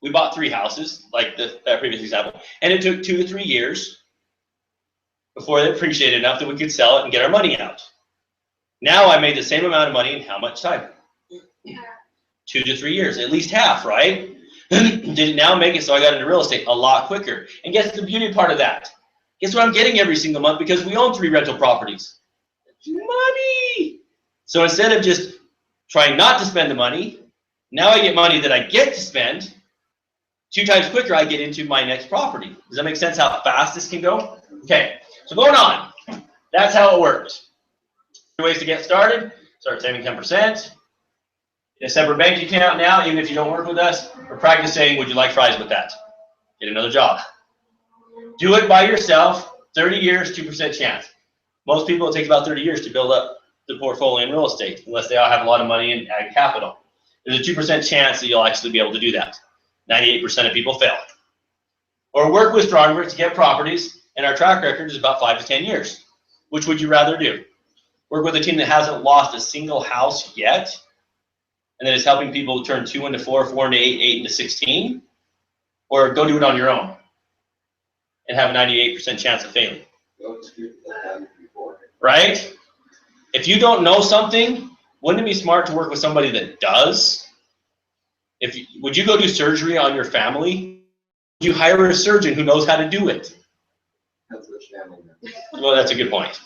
We bought 3 houses, like that previous example, and it took 2 to 3 years before they appreciated enough that we could sell it and get our money out. Now I made the same amount of money in how much time? 2 to 3 years, at least half, right? Did it now make it so I got into real estate a lot quicker? And guess the beauty part of that? Guess what I'm getting every single month because we own 3 rental properties? Money! So instead of just trying not to spend the money, now I get money that I get to spend. 2 times quicker, I get into my next property. Does that make sense how fast this can go? Okay, so going on. That's how it works. 2 ways to get started. Start saving 10%. In a separate bank account now, even if you don't work with us, or practice saying, would you like fries with that? Get another job. Do it by yourself. 30 years, 2% chance. Most people, it takes about 30 years to build up the portfolio in real estate, unless they all have a lot of money in ag capital. There's a 2% chance that you'll actually be able to do that. 98% of people fail. Or work with Strongbrook to get properties, and our track record is about 5 to 10 years. Which would you rather do? Work with a team that hasn't lost a single house yet, and that is helping people turn 2 into 4, 4 into 8, 8 into 16? Or go do it on your own and have a 98% chance of failing? Right? If you don't know something, wouldn't it be smart to work with somebody that does? Would you go do surgery on your family? Would you hire a surgeon who knows how to do it? Well, that's a good point.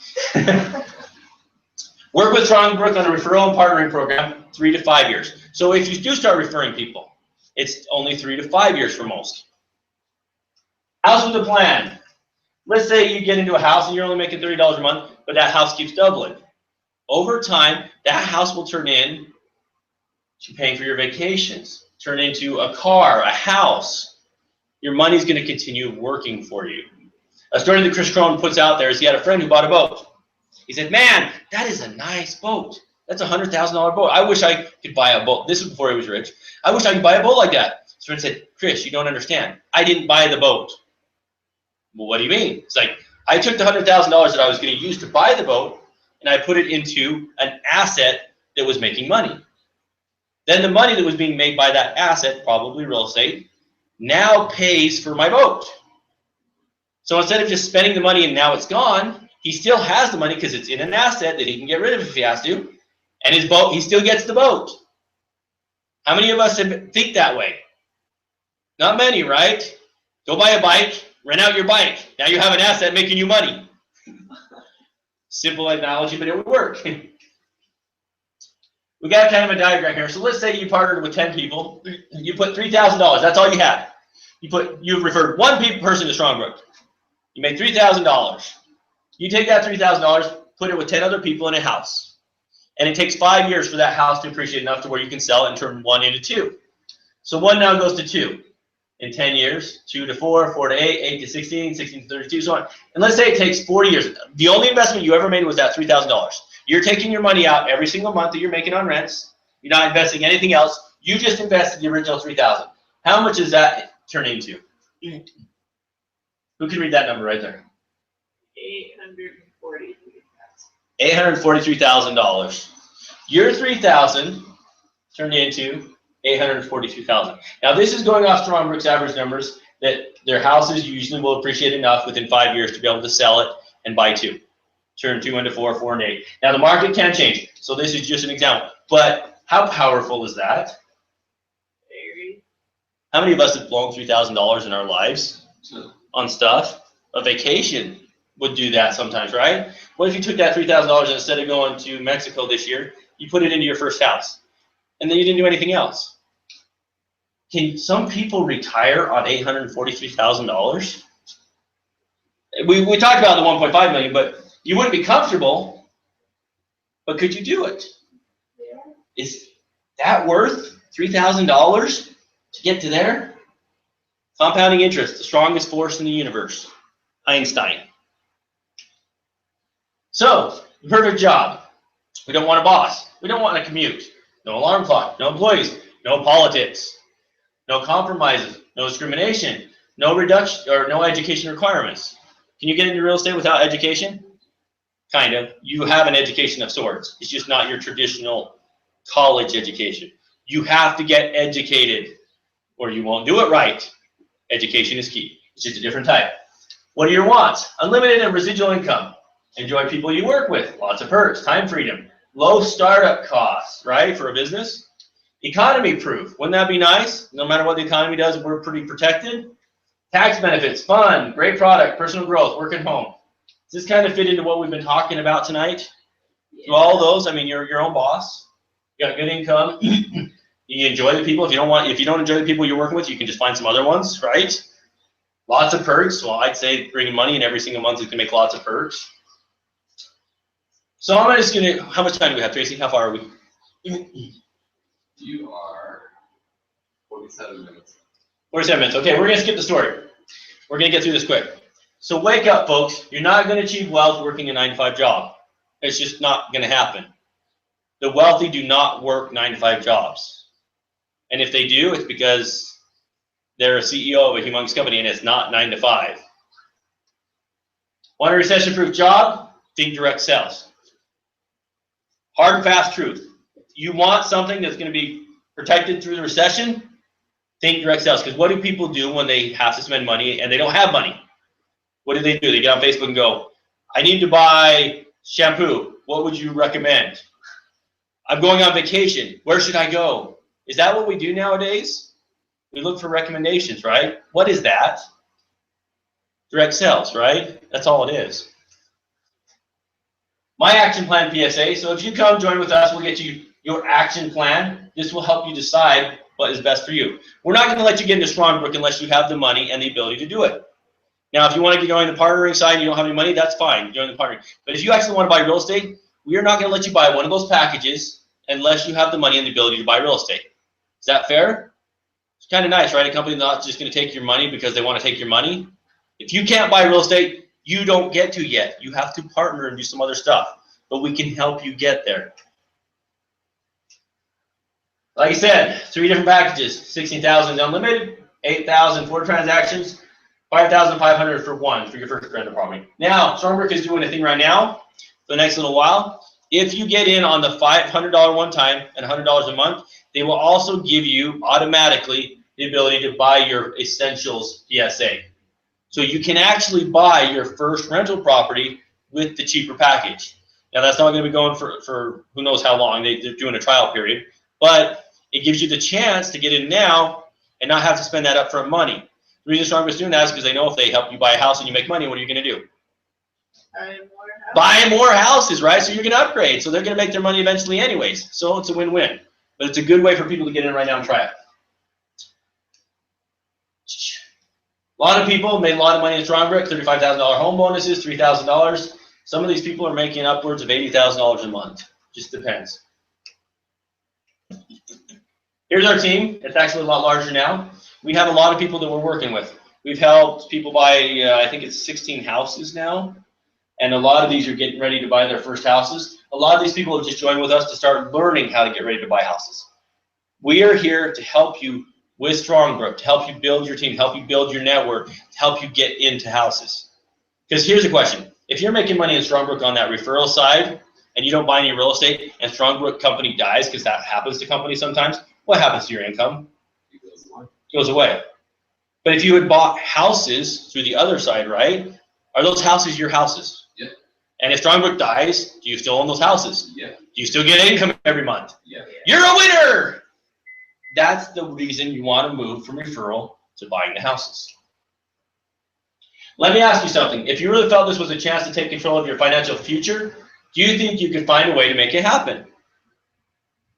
Work with Strongbrook on a referral and partnering program, 3 to 5 years. So if you do start referring people, it's only 3 to 5 years for most. House with a plan. Let's say you get into a house and you're only making $30 a month, but that house keeps doubling. Over time, that house will turn in to paying for your vacations, turn into a car, a house. Your money's going to continue working for you. A story that Chris Crone puts out there is he had a friend who bought a boat. He said, man, that is a nice boat. That's a $100,000 boat. I wish I could buy a boat. This was before he was rich. I wish I could buy a boat like that. His friend said, Chris, you don't understand. I didn't buy the boat. Well, what do you mean? It's like, I took the $100,000 that I was going to use to buy the boat, and I put it into an asset that was making money. Then the money that was being made by that asset, probably real estate, now pays for my boat. So instead of just spending the money and now it's gone, he still has the money because it's in an asset that he can get rid of if he has to. And his boat, he still gets the boat. How many of us think that way? Not many, right? Go buy a bike, rent out your bike. Now you have an asset making you money. Simple analogy, but it would work. We got kind of a diagram here. So let's say you partnered with 10 people. You put $3,000. That's all you had. You referred one person to Strongbrook. You made $3,000. You take that $3,000, put it with 10 other people in a house. And it takes 5 years for that house to appreciate enough to where you can sell it and turn 1 into 2. So 1 now goes to 2. In 10 years, 2 to 4, 4 to 8, 8 to 16, 16 to 32, so on. And let's say it takes 40 years. The only investment you ever made was that $3,000. You're taking your money out every single month that you're making on rents. You're not investing anything else. You just invested the original $3,000. How much does that turn into? Who can read that number right there? $843,000. Your $3,000 turned into $842,000. Now this is going off Strongbrook's average numbers that their houses usually will appreciate enough within 5 years to be able to sell it and buy 2. Turn 2 into 4, 4 into 8. Now the market can change, so this is just an example. But how powerful is that? How many of us have blown $3,000 in our lives on stuff? A vacation would do that sometimes, right? What if you took that $3,000 and instead of going to Mexico this year, you put it into your first house, and then you didn't do anything else? Can some people retire on $843,000? We talked about the $1.5 million, but you wouldn't be comfortable. But could you do it? Yeah. Is that worth $3,000 to get to there? Compounding interest, the strongest force in the universe. Einstein. So, the perfect job. We don't want a boss. We don't want a commute. No alarm clock. No employees. No politics. No compromises. No discrimination. No reduction or no education requirements. Can you get into real estate without education? Kind of. You have an education of sorts. It's just not your traditional college education. You have to get educated or you won't do it right. Education is key. It's just a different type. What are your wants? Unlimited and residual income. Enjoy people you work with. Lots of perks. Time freedom. Low startup costs, right, for a business. Economy proof. Wouldn't that be nice? No matter what the economy does, we're pretty protected. Tax benefits. Fun. Great product. Personal growth. Work at home. Does this kind of fit into what we've been talking about tonight? Yeah. Do all those? I mean, you're your own boss. You got good income. You enjoy the people. If you don't enjoy the people you're working with, you can just find some other ones, right? Lots of perks. Well, I'd say bringing money in every single month is going to make lots of perks. So I'm just going to, how much time do we have, Tracy? How far are we? You are 47 minutes. 47 minutes. Okay, we're going to skip the story. We're going to get through this quick. So wake up, folks. You're not going to achieve wealth working a 9-to-5 job. It's just not going to happen. The wealthy do not work 9-to-5 jobs. And if they do, it's because they're a CEO of a humongous company and it's not 9-to-5. Want a recession-proof job? Think direct sales. Hard and fast truth. You want something that's going to be protected through the recession? Think direct sales. Because what do people do when they have to spend money and they don't have money? What do? They get on Facebook and go, I need to buy shampoo. What would you recommend? I'm going on vacation. Where should I go? Is that what we do nowadays? We look for recommendations, right? What is that? Direct sales, right? That's all it is. My action plan PSA. So if you come join with us, we'll get you your action plan. This will help you decide what is best for you. We're not going to let you get into Strongbrook unless you have the money and the ability to do it. Now, if you want to join the partnering side and you don't have any money, that's fine. Join the partnering. But if you actually want to buy real estate, we are not going to let you buy one of those packages unless you have the money and the ability to buy real estate. Is that fair? It's kind of nice, right? A company not just going to take your money because they want to take your money. If you can't buy real estate, you don't get to yet. You have to partner and do some other stuff. But we can help you get there. Like I said, 3 different packages. $16,000 unlimited, $8,000 for transactions, $5,500 for one for your first rental property. Now, Strongbrook is doing a thing right now for the next little while. If you get in on the $500 one time and $100 a month, they will also give you automatically the ability to buy your Essentials PSA. So you can actually buy your first rental property with the cheaper package. Now that's not going to be going for who knows how long. They're doing a trial period, but it gives you the chance to get in now and not have to spend that upfront money. The reason Strongbrook's doing that is because they know if they help you buy a house and you make money, what are you going to do? Buy more houses, right? So you're going to upgrade. So they're going to make their money eventually anyways. So it's a win-win. But it's a good way for people to get in right now and try it. A lot of people made a lot of money in Strongbrook, $35,000 home bonuses, $3,000. Some of these people are making upwards of $80,000 a month. Just depends. Here's our team. It's actually a lot larger now. We have a lot of people that we're working with. We've helped people buy, I think it's 16 houses now. And a lot of these are getting ready to buy their first houses. A lot of these people have just joined with us to start learning how to get ready to buy houses. We are here to help you with Strongbrook, to help you build your team, help you build your network, to help you get into houses. Because here's the question. If you're making money in Strongbrook on that referral side and you don't buy any real estate and Strongbrook company dies, because that happens to companies sometimes, what happens to your income? It goes away. But if you had bought houses through the other side, right, are those houses your houses? Yeah. And if Strongbrook dies, do you still own those houses? Yeah. Do you still get income every month? Yeah. You're a winner! That's the reason you want to move from referral to buying the houses. Let me ask you something. If you really felt this was a chance to take control of your financial future, do you think you could find a way to make it happen?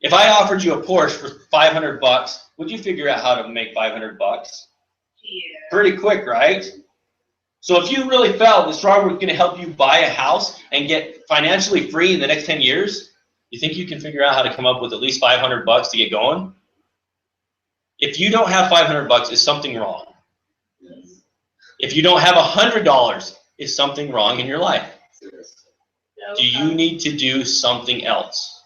If I offered you a Porsche for $500, would you figure out how to make $500? Yeah. Pretty quick, right? So if you really felt that Strongbrook was going to help you buy a house and get financially free in the next 10 years, you think you can figure out how to come up with at least $500 to get going? If you don't have $500, is something wrong? Yes. If you don't have $100, is something wrong in your life? Yes. Do you need to do something else?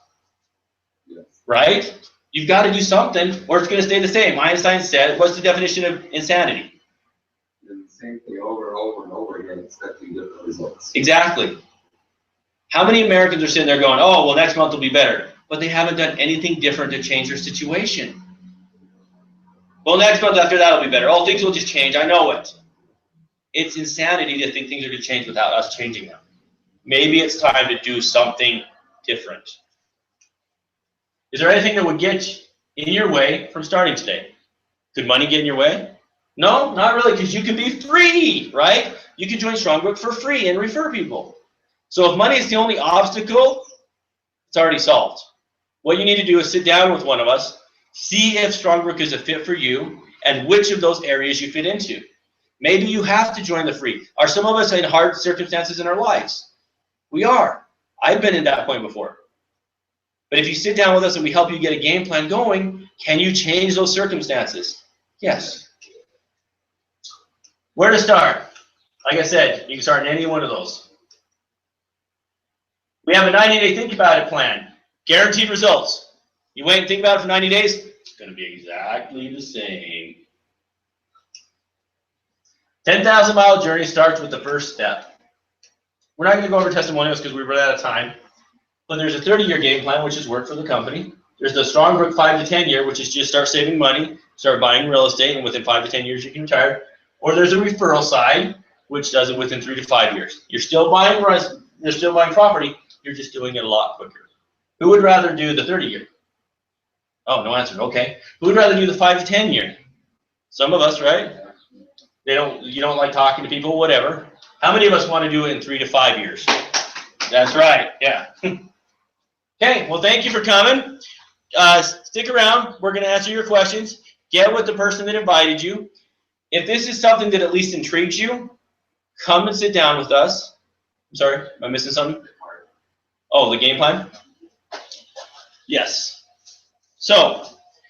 Yes. Right? You've got to do something or it's going to stay the same. Einstein said, what's the definition of insanity? And the same thing over and over and over again, expecting different results. Exactly. How many Americans are sitting there going, oh, well, next month will be better, but they haven't done anything different to change their situation? Well, next month after that will be better. Oh, things will just change. I know it. It's insanity to think things are going to change without us changing them. Maybe it's time to do something different. Is there anything that would get in your way from starting today? Could money get in your way? No, not really, because you can be free, right? You can join Strongbrook for free and refer people. So if money is the only obstacle, it's already solved. What you need to do is sit down with one of us, see if Strongbrook is a fit for you and which of those areas you fit into. Maybe you have to join the free. Are some of us in hard circumstances in our lives? We are. I've been in that point before. But if you sit down with us and we help you get a game plan going, can you change those circumstances? Yes. Where to start? Like I said, you can start in any one of those. We have a 90-day think about it plan. Guaranteed results. You wait and think about it for 90 days, it's going to be exactly the same. 10,000-mile journey starts with the first step. We're not going to go over testimonials because we run out of time. But there's a 30-year game plan, which has worked for the company. There's the Strongbrook 5 to 10 year, which is just start saving money, start buying real estate, and within 5 to 10 years you can retire. Or there's a referral side, which does it within 3 to 5 years. You're still buying property, you're just doing it a lot quicker. Who would rather do the 30-year? Oh, no answer. Okay. Who would rather do the 5 to 10 year? Some of us, right? You don't like talking to people, whatever. How many of us want to do it in 3 to 5 years? That's right. Yeah. Okay. Well, thank you for coming. Stick around. We're going to answer your questions. Get with the person that invited you. If this is something that at least intrigues you, come and sit down with us. I'm sorry, am I missing something? Oh, the game plan? Yes. So,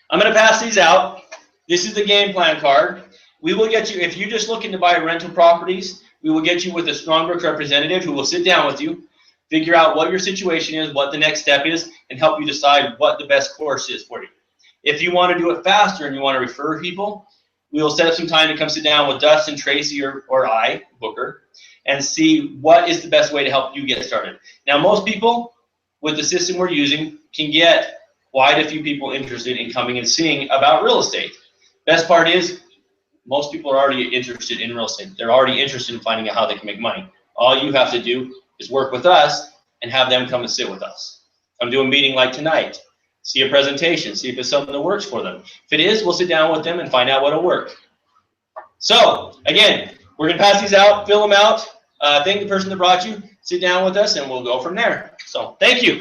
I'm going to pass these out. This is the game plan card. We will get you, if you're just looking to buy rental properties, we will get you with a Strongbrook representative who will sit down with you, figure out what your situation is, what the next step is, and help you decide what the best course is for you. If you want to do it faster and you want to refer people, we will set up some time to come sit down with Dustin, Tracy, or I, Booker, and see what is the best way to help you get started. Now, most people, with the system we're using, can get quite a few people interested in coming and seeing about real estate. Best part is, Most people are already interested in real estate. They're already interested in finding out how they can make money. All you have to do is work with us and have them come and sit with us. Come do a meeting like tonight. See a presentation. See if it's something that works for them. If it is, we'll sit down with them and find out what'll work. So, again, we're going to pass these out, fill them out. Thank the person that brought you. Sit down with us, and we'll go from there. So, thank you.